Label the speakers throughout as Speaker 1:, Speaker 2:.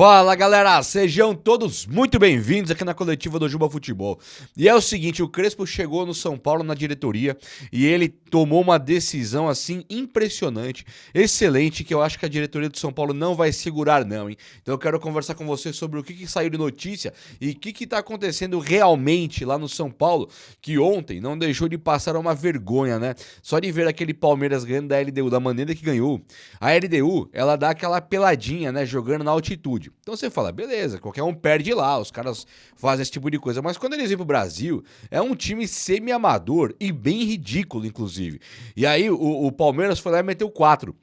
Speaker 1: Fala galera, sejam todos muito bem-vindos aqui na coletiva do Juba Futebol. E é o seguinte, o Crespo chegou no São Paulo na diretoria e ele tomou uma decisão assim impressionante, excelente, que eu acho que a diretoria do São Paulo não vai segurar não, hein? Então eu quero conversar com você sobre o que saiu de notícia e o que tá acontecendo realmente lá no São Paulo, que ontem não deixou de passar uma vergonha, né? Só de ver aquele Palmeiras ganhando da LDU da maneira que ganhou. A LDU, ela dá aquela peladinha, né, jogando na altitude. Então você fala, beleza, qualquer um perde lá, os caras fazem esse tipo de coisa. Mas quando eles vêm pro Brasil, é um time semi-amador e bem ridículo, inclusive. E aí o Palmeiras foi lá e meteu 4.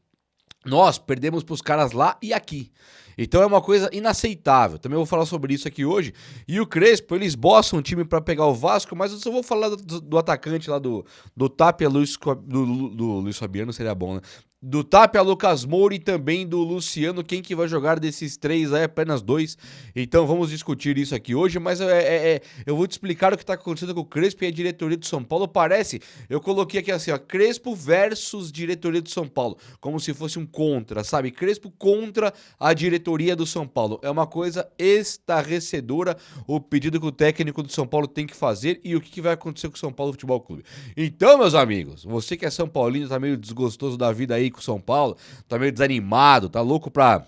Speaker 1: Nós perdemos pros caras lá e aqui. Então é uma coisa inaceitável. Também vou falar sobre isso aqui hoje. E o Crespo, eles boçam um time pra pegar o Vasco, mas eu só vou falar do atacante lá do Tapia, do Luiz Fabiano, seria bom, né? Do Tapia, Lucas Moura e também do Luciano. Quem que vai jogar desses três aí? Apenas 2. Então vamos discutir isso aqui hoje, mas eu vou te explicar o que tá acontecendo com o Crespo e a diretoria do São Paulo. Parece, eu coloquei aqui assim, ó, Crespo versus diretoria do São Paulo, como se fosse um contra, sabe? Crespo contra a diretoria do São Paulo. É uma coisa estarrecedora o pedido que o técnico do São Paulo tem que fazer e o que vai acontecer com o São Paulo Futebol Clube. Então, meus amigos, você que é São Paulino, tá meio desgostoso da vida aí com o São Paulo, tá meio desanimado, tá louco pra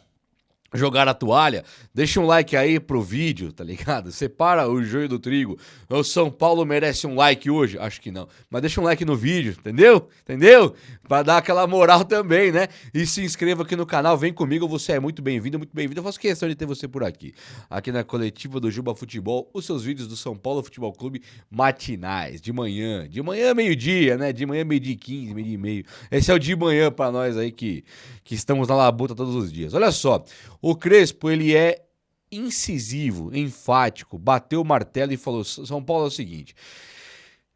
Speaker 1: jogar a toalha, deixa um like aí pro vídeo, tá ligado? Separa o joio do trigo. O São Paulo merece um like hoje? Acho que não. Mas deixa um like no vídeo, entendeu? Entendeu? Pra dar aquela moral também, né? E se inscreva aqui no canal, vem comigo, você é muito bem-vindo, muito bem-vindo. Eu faço questão de ter você por aqui. Aqui na coletiva do Juba Futebol, os seus vídeos do São Paulo Futebol Clube matinais, de manhã meio-dia, né? De manhã meio-dia e 15, meio-dia e meio. Esse é o de manhã pra nós aí que estamos na labuta todos os dias. Olha só, o Crespo, ele é incisivo, enfático, bateu o martelo e falou, São Paulo é o seguinte,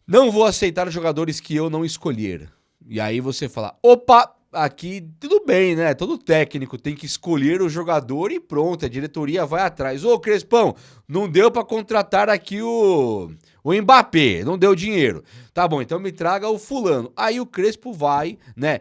Speaker 1: não vou aceitar jogadores que eu não escolher. E aí você fala, opa, aqui tudo bem, né? Todo técnico tem que escolher o jogador e pronto, a diretoria vai atrás. Ô Crespão, não deu pra contratar aqui o Mbappé, não deu dinheiro. Tá bom, então me traga o fulano. Aí o Crespo vai, né,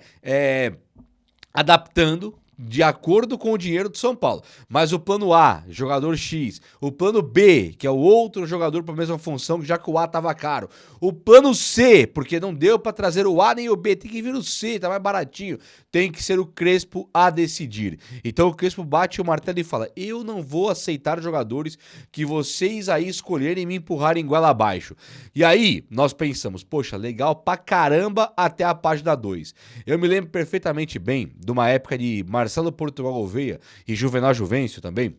Speaker 1: adaptando de acordo com o dinheiro do São Paulo. Mas o plano A, jogador X. O plano B, que é o outro jogador para a mesma função, já que o A tava caro. O plano C, porque não deu para trazer o A nem o B, tem que vir o C, tá mais baratinho. Tem que ser o Crespo a decidir. Então o Crespo bate o martelo e fala, eu não vou aceitar jogadores que vocês aí escolherem e me empurrarem goela abaixo. E aí nós pensamos, poxa, legal pra caramba até a página 2. Eu me lembro perfeitamente bem de uma época de Marcelo Portugal Gouveia e Juvenal Juvencio também.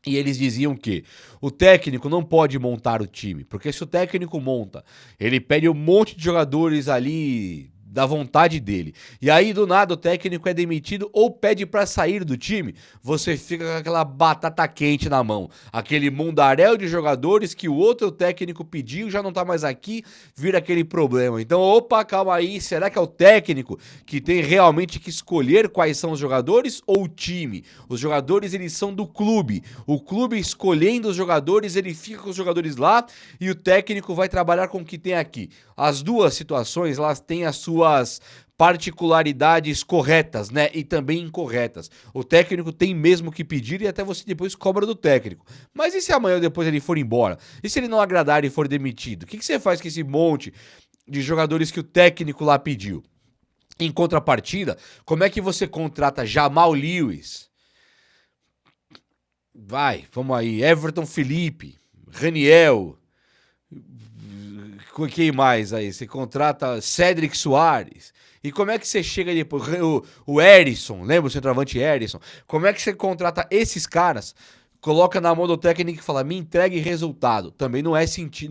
Speaker 1: E eles diziam que o técnico não pode montar o time, porque se o técnico monta, ele pede um monte de jogadores ali da vontade dele. E aí, do nada, o técnico é demitido ou pede pra sair do time, você fica com aquela batata quente na mão. Aquele mundaréu de jogadores que o outro técnico pediu, já não tá mais aqui, vira aquele problema. Então, opa, calma aí, será que é o técnico que tem realmente que escolher quais são os jogadores ou o time? Os jogadores, eles são do clube. O clube escolhendo os jogadores, ele fica com os jogadores lá e o técnico vai trabalhar com o que tem aqui. As duas situações, elas têm as suas particularidades corretas, né? E também incorretas. O técnico tem mesmo que pedir e até você depois cobra do técnico. Mas e se amanhã ou depois ele for embora? E se ele não agradar e for demitido? O que você faz com esse monte de jogadores que o técnico lá pediu? Em contrapartida, como é que você contrata Jamal Lewis? Vamos aí. Everton Felipe, Raniel. Quem mais aí? Você contrata Cédric Soares. E como é que você chega depois? O Erisson, lembra o centroavante Erisson? Como é que você contrata esses caras? Coloca na mão do técnico e fala, me entregue resultado. Também não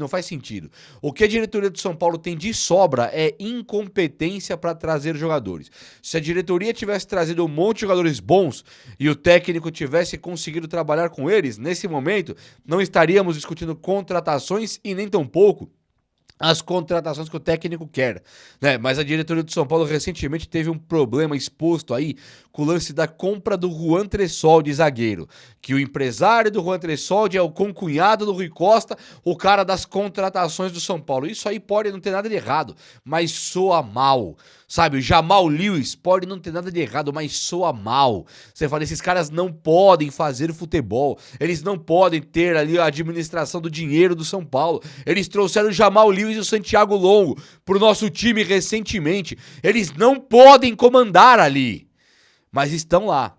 Speaker 1: faz sentido. O que a diretoria do São Paulo tem de sobra é incompetência para trazer jogadores. Se a diretoria tivesse trazido um monte de jogadores bons e o técnico tivesse conseguido trabalhar com eles, nesse momento, não estaríamos discutindo contratações e nem tampouco as contratações que o técnico quer, né? Mas a diretoria do São Paulo recentemente teve um problema exposto aí com o lance da compra do Juan Tresol de zagueiro, que o empresário do Juan Tresol é o concunhado do Rui Costa, o cara das contratações do São Paulo. Isso aí pode não ter nada de errado, mas soa mal. Sabe, o Jamal Lewis pode não ter nada de errado, mas soa mal. Você fala, esses caras não podem fazer futebol, eles não podem ter ali a administração do dinheiro do São Paulo. Eles trouxeram o Jamal Lewis e o Santiago Longo pro nosso time recentemente. Eles não podem comandar ali, mas estão lá.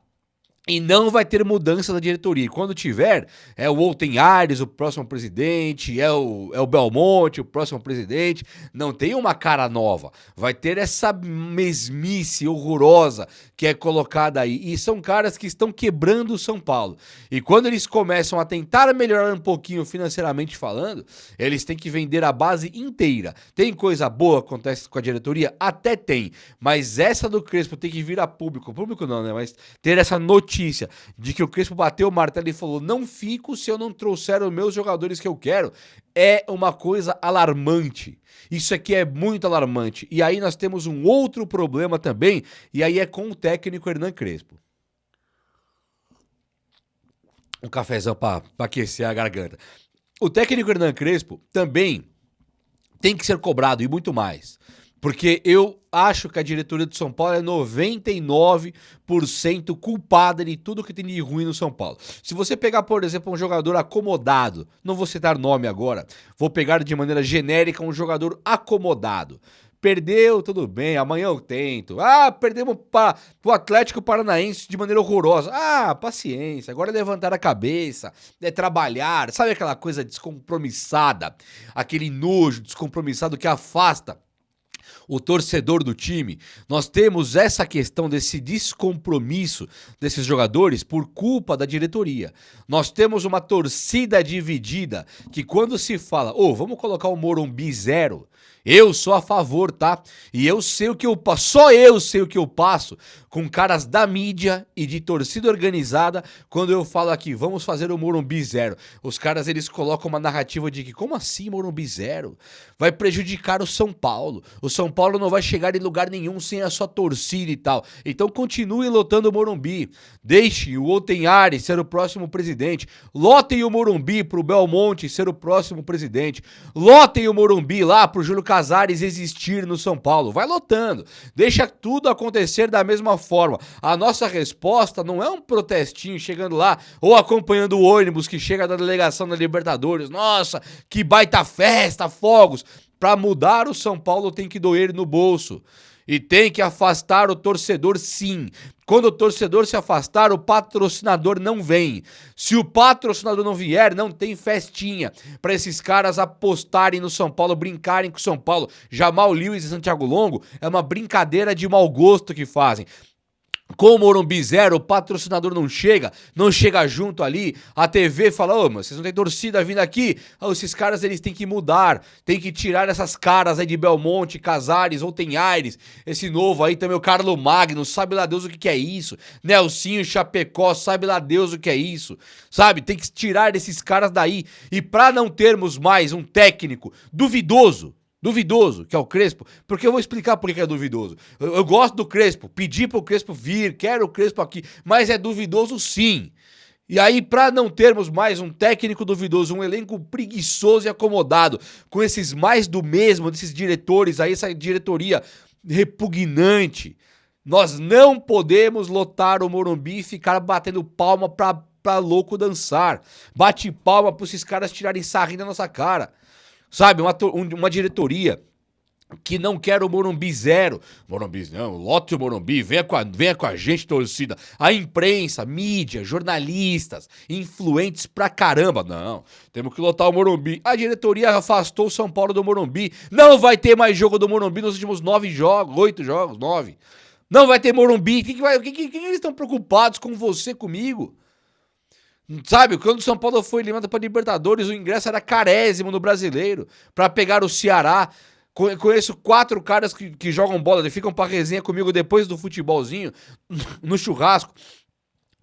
Speaker 1: E não vai ter mudança da diretoria. E quando tiver, é o Wolten Aires, o próximo presidente, é o Belmonte, o próximo presidente. Não tem uma cara nova. Vai ter essa mesmice horrorosa que é colocada aí. E são caras que estão quebrando o São Paulo. E quando eles começam a tentar melhorar um pouquinho financeiramente falando, eles têm que vender a base inteira. Tem coisa boa que acontece com a diretoria? Até tem. Mas essa do Crespo tem que vir a público. Público não, né? Mas ter essa notícia de que o Crespo bateu o martelo e falou, não fico se eu não trouxer os meus jogadores que eu quero, é uma coisa alarmante. Isso aqui é muito alarmante. E aí nós temos um outro problema também, e aí é com o técnico Hernan Crespo. Um cafezão para aquecer a garganta. O técnico Hernan Crespo também tem que ser cobrado e muito mais. Porque eu acho que a diretoria do São Paulo é 99% culpada de tudo que tem de ruim no São Paulo. Se você pegar, por exemplo, um jogador acomodado, não vou citar nome agora, vou pegar de maneira genérica um jogador acomodado. Perdeu, tudo bem, amanhã eu tento. Perdemos para o Atlético Paranaense de maneira horrorosa. Paciência, agora é levantar a cabeça, é trabalhar, sabe aquela coisa descompromissada, aquele nojo descompromissado que afasta o torcedor do time. Nós temos essa questão desse descompromisso desses jogadores por culpa da diretoria. Nós temos uma torcida dividida que quando se fala, vamos colocar o Morumbi 0, eu sou a favor, tá? E eu sei o que eu passo, só eu sei o que eu passo com caras da mídia e de torcida organizada quando eu falo aqui, vamos fazer o Morumbi 0. Os caras, eles colocam uma narrativa de que, como assim Morumbi 0? Vai prejudicar o São Paulo. O São Paulo não vai chegar em lugar nenhum sem a sua torcida e tal. Então continue lotando o Morumbi. Deixe o Wolten Aires ser o próximo presidente. Lotem o Morumbi pro Belmonte ser o próximo presidente. Lotem o Morumbi lá pro Júlio Casares existir no São Paulo. Vai lotando. Deixa tudo acontecer da mesma forma. A nossa resposta não é um protestinho chegando lá ou acompanhando o ônibus que chega da delegação da Libertadores. Nossa, que baita festa, fogos. Para mudar o São Paulo tem que doer no bolso. E tem que afastar o torcedor, sim. Quando o torcedor se afastar, o patrocinador não vem. Se o patrocinador não vier, não tem festinha para esses caras apostarem no São Paulo, brincarem com o São Paulo. Jamal Lewis e Santiago Longo é uma brincadeira de mau gosto que fazem. Com o Morumbi 0, o patrocinador não chega junto ali, a TV fala, mas vocês não tem torcida vindo aqui, esses caras eles têm que mudar, tem que tirar essas caras aí de Belmonte, Casares, Wolten Aires, esse novo aí também, o Carlo Magno, sabe lá Deus o que é isso, Nelsinho Chapecó, sabe lá Deus o que é isso, sabe, tem que tirar esses caras daí, e pra não termos mais um técnico duvidoso, que é o Crespo, porque eu vou explicar por que é duvidoso. Eu gosto do Crespo, pedi pro Crespo vir, quero o Crespo aqui, mas é duvidoso sim. E aí, pra não termos mais um técnico duvidoso, um elenco preguiçoso e acomodado, com esses mais do mesmo, desses diretores aí, essa diretoria repugnante, nós não podemos lotar o Morumbi e ficar batendo palma pra louco dançar. Bate palma pra esses caras tirarem sarrinho da nossa cara. Sabe, uma diretoria que não quer o Morumbi 0. Morumbi não, lote o Morumbi, venha com a gente, torcida. A imprensa, mídia, jornalistas, influentes pra caramba. Não, temos que lotar o Morumbi. A diretoria afastou o São Paulo do Morumbi. Não vai ter mais jogo do Morumbi nos últimos 9 jogos, 8 jogos, 9. Não vai ter Morumbi. Que eles estão preocupados com você, comigo? Sabe, quando o São Paulo foi eliminado para Libertadores, o ingresso era carésimo no Brasileiro, para pegar o Ceará. Conheço 4 caras que jogam bola, eles ficam pra resenha comigo depois do futebolzinho, no churrasco.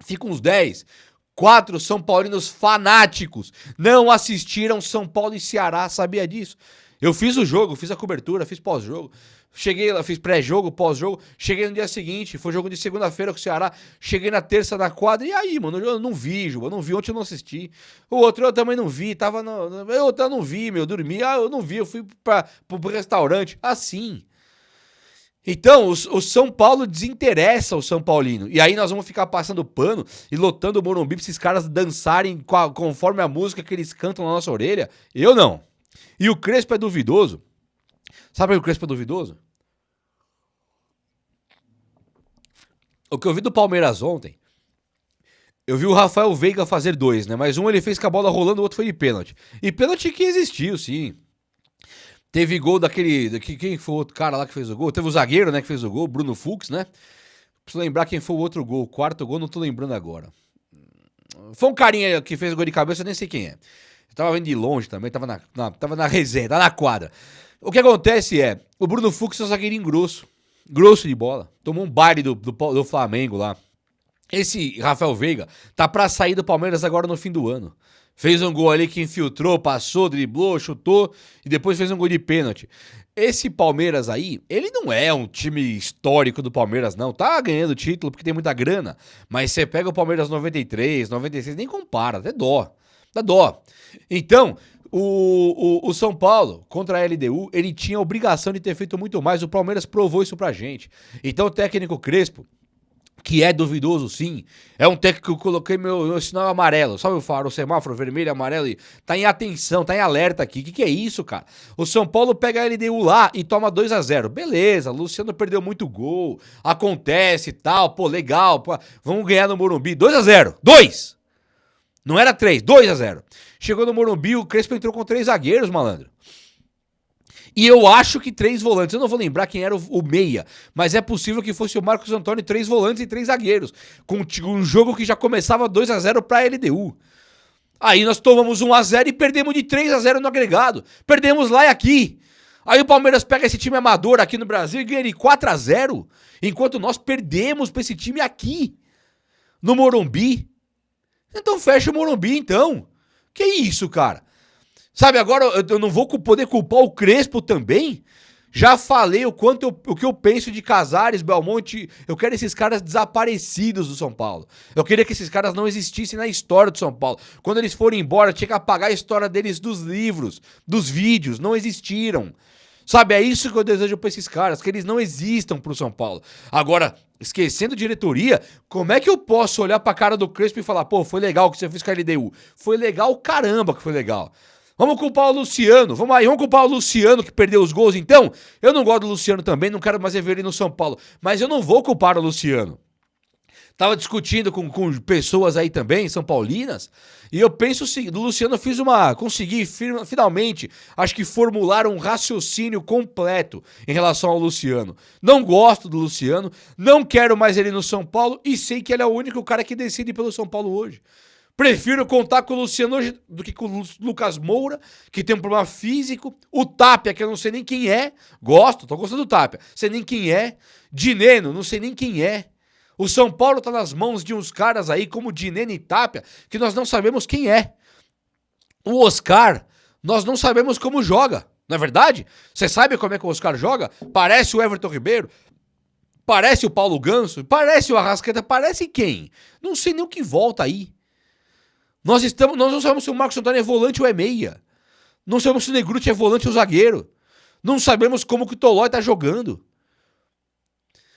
Speaker 1: Ficam uns 10. 4 São Paulinos fanáticos não assistiram São Paulo e Ceará, sabia disso? Eu fiz o jogo, fiz a cobertura, fiz pós-jogo. Cheguei lá, fiz pré-jogo, pós-jogo, cheguei no dia seguinte, foi jogo de segunda-feira com o Ceará, cheguei na terça na quadra, e aí, mano, eu não vi, Juba, eu não vi, ontem eu não assisti. O outro eu também não vi, eu não vi, meu, dormi, eu não vi, eu fui pro restaurante, assim. Então, o São Paulo desinteressa o São Paulino. E aí nós vamos ficar passando pano e lotando o Morumbi pra esses caras dançarem conforme a música que eles cantam na nossa orelha. Eu não. E o Crespo é duvidoso. Sabe por que o Crespo é duvidoso? O que eu vi do Palmeiras ontem, eu vi o Rafael Veiga fazer 2, né? Mas um ele fez com a bola rolando, o outro foi de pênalti. E pênalti que existiu, sim. Teve gol daquele... Quem foi o outro cara lá que fez o gol? Teve o zagueiro, né, que fez o gol, Bruno Fux, né? Preciso lembrar quem foi o outro gol. O quarto gol, não tô lembrando agora. Foi um carinha que fez o gol de cabeça, eu nem sei quem é. Eu tava vendo de longe também, tava na resenha, tava na quadra. O que acontece é, o Bruno Fux é um zagueirinho grosso de bola. Tomou um baile do Flamengo lá. Esse Rafael Veiga tá pra sair do Palmeiras agora no fim do ano. Fez um gol ali que infiltrou, passou, driblou, chutou e depois fez um gol de pênalti. Esse Palmeiras aí, ele não é um time histórico do Palmeiras, não. Tá ganhando título porque tem muita grana. Mas você pega o Palmeiras 93, 96, nem compara, até dó. Dá dó. Então, o São Paulo, contra a LDU, ele tinha a obrigação de ter feito muito mais. O Palmeiras provou isso pra gente. Então o técnico Crespo, que é duvidoso sim, é um técnico que eu coloquei meu sinal amarelo, sabe o faro, o semáforo vermelho, amarelo, e tá em atenção, tá em alerta aqui, que é isso, cara? O São Paulo pega a LDU lá e toma 2-0, beleza, Luciano perdeu muito gol, acontece e tal, pô, legal, pô, vamos ganhar no Morumbi, 2-0, 2! Não era 3, 2-0. Chegou no Morumbi, o Crespo entrou com 3 zagueiros, malandro. E eu acho que 3 volantes. Eu não vou lembrar quem era o meia, mas é possível que fosse o Marcos Antônio, 3 volantes e 3 zagueiros. Com um jogo que já começava 2-0 pra LDU. Aí nós tomamos 1-0 e perdemos de 3-0 no agregado. Perdemos lá e aqui. Aí o Palmeiras pega esse time amador aqui no Brasil e ganha de 4-0, enquanto nós perdemos pra esse time aqui, no Morumbi. Então fecha o Morumbi, então. Que isso, cara? Sabe, agora eu não vou poder culpar o Crespo também? Já falei o que eu penso de Casares, Belmonte. Eu quero esses caras desaparecidos do São Paulo. Eu queria que esses caras não existissem na história do São Paulo. Quando eles forem embora, tinha que apagar a história deles dos livros, dos vídeos. Não existiram. Sabe, é isso que eu desejo pra esses caras, que eles não existam pro São Paulo. Agora, esquecendo diretoria, como é que eu posso olhar pra cara do Crespo e falar, pô, foi legal que você fez com a LDU? Foi legal, caramba que foi legal. Vamos culpar o Luciano, vamos culpar o Luciano que perdeu os gols então? Eu não gosto do Luciano também, não quero mais ver ele no São Paulo, mas eu não vou culpar o Luciano. Tava discutindo com pessoas aí também, São Paulinas, e eu penso o seguinte, Luciano, consegui finalmente, acho que formular um raciocínio completo em relação ao Luciano. Não gosto do Luciano, não quero mais ele no São Paulo e sei que ele é o único cara que decide pelo São Paulo hoje. Prefiro contar com o Luciano hoje do que com o Lucas Moura, que tem um problema físico. O Tapia, que eu não sei nem quem é. Tô gostando do Tapia. Sei nem quem é. Dineno, não sei nem quem é. O São Paulo tá nas mãos de uns caras aí, como Dineno e Tapia, que nós não sabemos quem é. O Oscar, nós não sabemos como joga. Não é verdade? Você sabe como é que o Oscar joga? Parece o Everton Ribeiro. Parece o Paulo Ganso. Parece o Arrascaeta. Parece quem? Não sei nem o que volta aí. Nós não sabemos se o Marcos Antônio é volante ou é meia. Não sabemos se o Negruti é volante ou zagueiro. Não sabemos como que o Tolói tá jogando.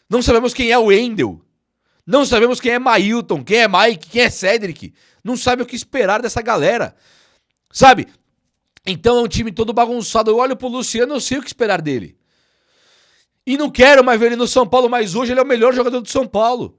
Speaker 1: Não sabemos quem é o Wendel. Não sabemos quem é Mailton, quem é Mike, quem é Cedric. Não sabe o que esperar dessa galera. Sabe? Então é um time todo bagunçado. Eu olho pro Luciano, eu sei o que esperar dele. E não quero mais ver ele no São Paulo, mas hoje ele é o melhor jogador do São Paulo.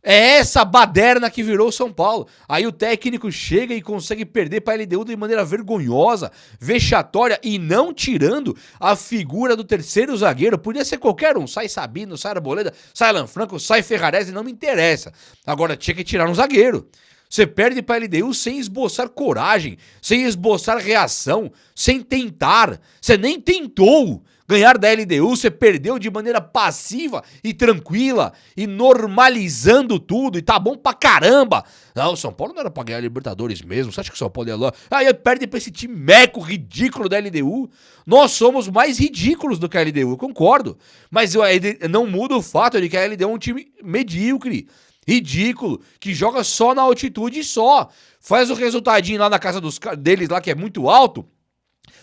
Speaker 1: É essa baderna que virou o São Paulo. Aí o técnico chega e consegue perder para a LDU de maneira vergonhosa, vexatória e não tirando a figura do terceiro zagueiro. Podia ser qualquer um. Sai Sabino, sai Arboleda, sai Alan Franco, sai Ferrarese, não me interessa. Agora tinha que tirar um zagueiro. Você perde para a LDU sem esboçar coragem, sem esboçar reação, sem tentar. Você nem tentou Ganhar da LDU, você perdeu de maneira passiva e tranquila e normalizando tudo e tá bom pra caramba. Não, o São Paulo não era pra ganhar a Libertadores mesmo. Você acha que o São Paulo ia lá? Aí perde pra esse time meco ridículo da LDU. Nós somos mais ridículos do que a LDU, eu concordo. Mas não muda o fato de que a LDU é um time medíocre, ridículo, que joga só na altitude e só. Faz o resultadinho lá na casa deles lá que é muito alto.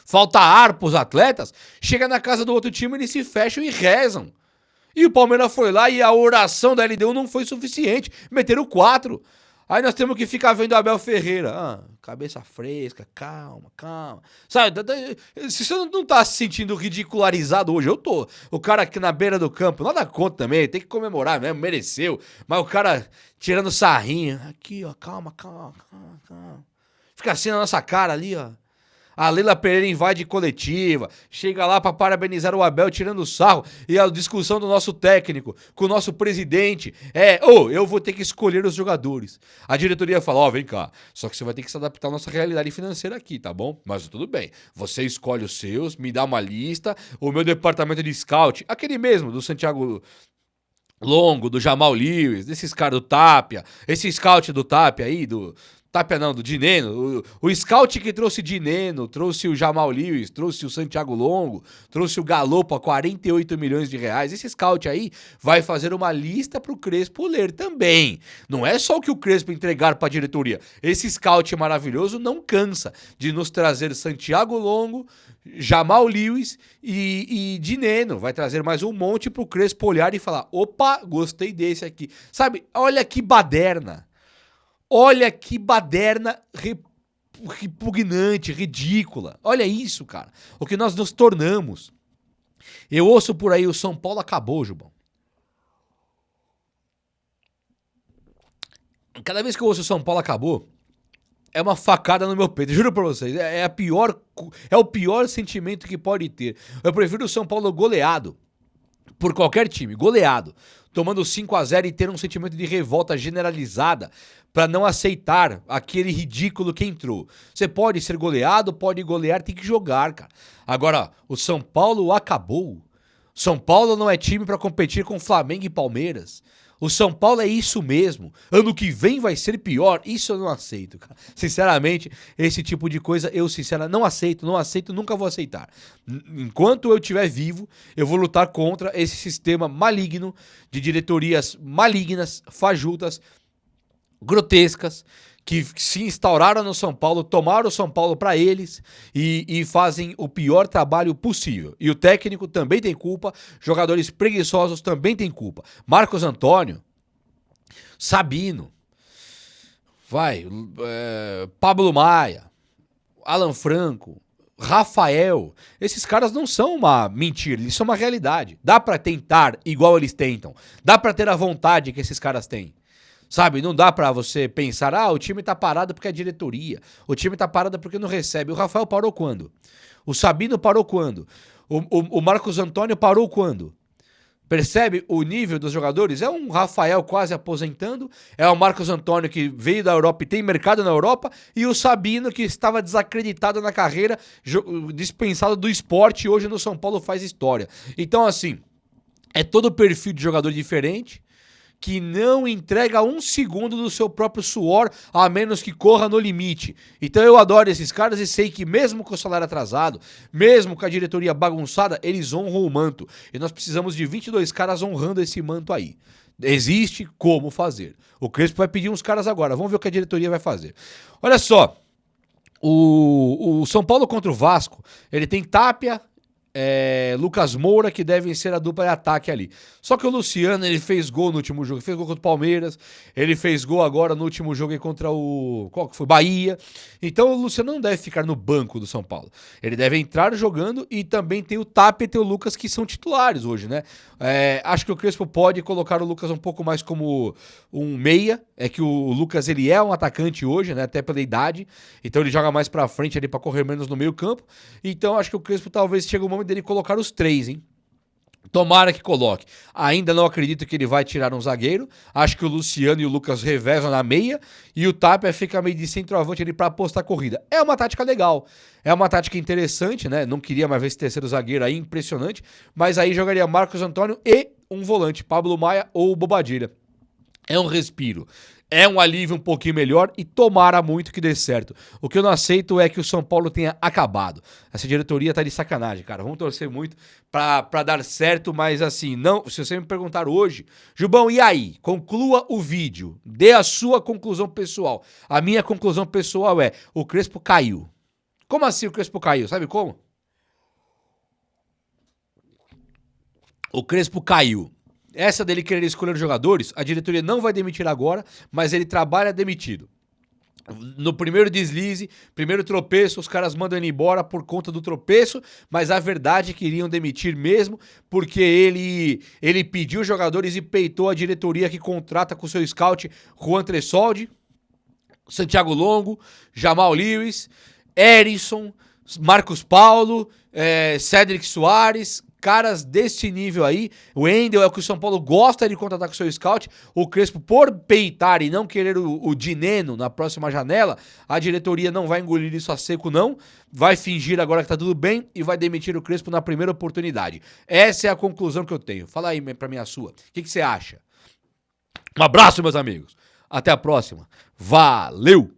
Speaker 1: Falta ar pros atletas, chega na casa do outro time, eles se fecham e rezam. E o Palmeiras foi lá e a oração da LDU não foi suficiente, meteram 4. Aí nós temos que ficar vendo o Abel Ferreira. Cabeça fresca, calma, calma. Sabe, se você não tá se sentindo ridicularizado hoje, eu tô. O cara aqui na beira do campo, nada contra também, tem que comemorar mesmo, mereceu. Mas o cara tirando sarrinho, aqui ó, calma, calma, calma, calma. Fica assim na nossa cara ali ó. A Leila Pereira invade coletiva, chega lá pra parabenizar o Abel tirando sarro, e a discussão do nosso técnico com o nosso presidente eu vou ter que escolher os jogadores. A diretoria fala, vem cá, só que você vai ter que se adaptar à nossa realidade financeira aqui, tá bom? Mas tudo bem, você escolhe os seus, me dá uma lista, o meu departamento de scout, aquele mesmo, do Santiago Longo, do Jamal Lewis, desses caras do Tapia, esse scout do Tapia aí, do Dineno, o scout que trouxe Dineno, trouxe o Jamal Lewis, trouxe o Santiago Longo, trouxe o Galopo a 48 milhões de reais, esse scout aí vai fazer uma lista pro Crespo ler também. Não é só o que o Crespo entregar pra diretoria, esse scout maravilhoso não cansa de nos trazer Santiago Longo, Jamal Lewis e Dineno, vai trazer mais um monte pro Crespo olhar e falar, opa, gostei desse aqui. Sabe, olha que baderna. Olha que baderna repugnante, ridícula. Olha isso, cara. O que nós nos tornamos. Eu ouço por aí, o São Paulo acabou, Jubão. Cada vez que eu ouço o São Paulo acabou, é uma facada no meu peito. Juro pra vocês, é o pior sentimento que pode ter. Eu prefiro o São Paulo goleado por qualquer time, goleado, tomando 5-0 e ter um sentimento de revolta generalizada pra não aceitar aquele ridículo que entrou. Você pode ser goleado, pode golear, tem que jogar, cara. Agora, o São Paulo acabou. São Paulo não é time pra competir com Flamengo e Palmeiras. O São Paulo é isso mesmo. Ano que vem vai ser pior. Isso eu não aceito, cara. Sinceramente, esse tipo de coisa eu, sinceramente, não aceito, nunca vou aceitar. Enquanto eu estiver vivo, eu vou lutar contra esse sistema maligno de diretorias malignas, fajutas, grotescas, que se instauraram no São Paulo, tomaram o São Paulo para eles e fazem o pior trabalho possível. E o técnico também tem culpa, jogadores preguiçosos também têm culpa. Marcos Antônio, Sabino, Pablo Maia, Alan Franco, Rafael, esses caras não são uma mentira, eles são uma realidade. Dá para tentar igual eles tentam, dá para ter a vontade que esses caras têm. Sabe, não dá pra você pensar, o time tá parado porque é diretoria, o time tá parado porque não recebe. O Rafael parou quando? O Sabino parou quando? O Marcos Antônio parou quando? Percebe o nível dos jogadores? É um Rafael quase aposentando, é o Marcos Antônio que veio da Europa e tem mercado na Europa, e o Sabino que estava desacreditado na carreira, dispensado do esporte e hoje no São Paulo faz história. Então assim, é todo perfil de jogador diferente, que não entrega um segundo do seu próprio suor, a menos que corra no limite. Então eu adoro esses caras e sei que mesmo com o salário atrasado, mesmo com a diretoria bagunçada, eles honram o manto. E nós precisamos de 22 caras honrando esse manto aí. Existe como fazer. O Crespo vai pedir uns caras agora, vamos ver o que a diretoria vai fazer. Olha só, o São Paulo contra o Vasco, ele tem Tapia, Lucas Moura, que devem ser a dupla de ataque ali. Só que o Luciano, ele fez gol no último jogo, fez gol contra o Palmeiras, ele fez gol agora no último jogo aí contra o... qual que foi? Bahia. Então o Luciano não deve ficar no banco do São Paulo. Ele deve entrar jogando e também tem o Tapia e tem o Lucas que são titulares hoje, né? Acho que o Crespo pode colocar o Lucas um pouco mais como um meia, é que o Lucas ele é um atacante hoje, né? Até pela idade, então ele joga mais pra frente ali pra correr menos no meio campo. Então acho que o Crespo talvez chegue o momento dele colocar os três, hein? Tomara que coloque. Ainda não acredito que ele vai tirar um zagueiro. Acho que o Luciano e o Lucas revezam na meia. E o Tapia fica meio de centroavante ali pra apostar a corrida. É uma tática legal. É uma tática interessante, né? Não queria mais ver esse terceiro zagueiro aí, impressionante. Mas aí jogaria Marcos Antônio e um volante, Pablo Maia ou Bobadilha. É um respiro. É um alívio um pouquinho melhor e tomara muito que dê certo. O que eu não aceito é que o São Paulo tenha acabado. Essa diretoria tá de sacanagem, cara. Vamos torcer muito pra dar certo, mas assim, não. Se você me perguntar hoje, Jubão, e aí? Conclua o vídeo. Dê a sua conclusão pessoal. A minha conclusão pessoal é: o Crespo caiu. Como assim o Crespo caiu? Sabe como? O Crespo caiu. Essa dele querer escolher os jogadores, a diretoria não vai demitir agora, mas ele trabalha demitido. No primeiro deslize, primeiro tropeço, os caras mandam ele embora por conta do tropeço, mas a verdade é que iriam demitir mesmo, porque ele pediu os jogadores e peitou a diretoria que contrata com seu scout Juan Tressoldi, Santiago Longo, Jamal Lewis, Erisson, Marcos Paulo, Cedric Soares, caras desse nível aí. O Wendel é o que o São Paulo gosta de contratar com o seu scout. O Crespo, por peitar e não querer o Dineno na próxima janela, a diretoria não vai engolir isso a seco, não. Vai fingir agora que tá tudo bem e vai demitir o Crespo na primeira oportunidade. Essa é a conclusão que eu tenho. Fala aí pra mim a sua. O que você acha? Um abraço, meus amigos. Até a próxima. Valeu!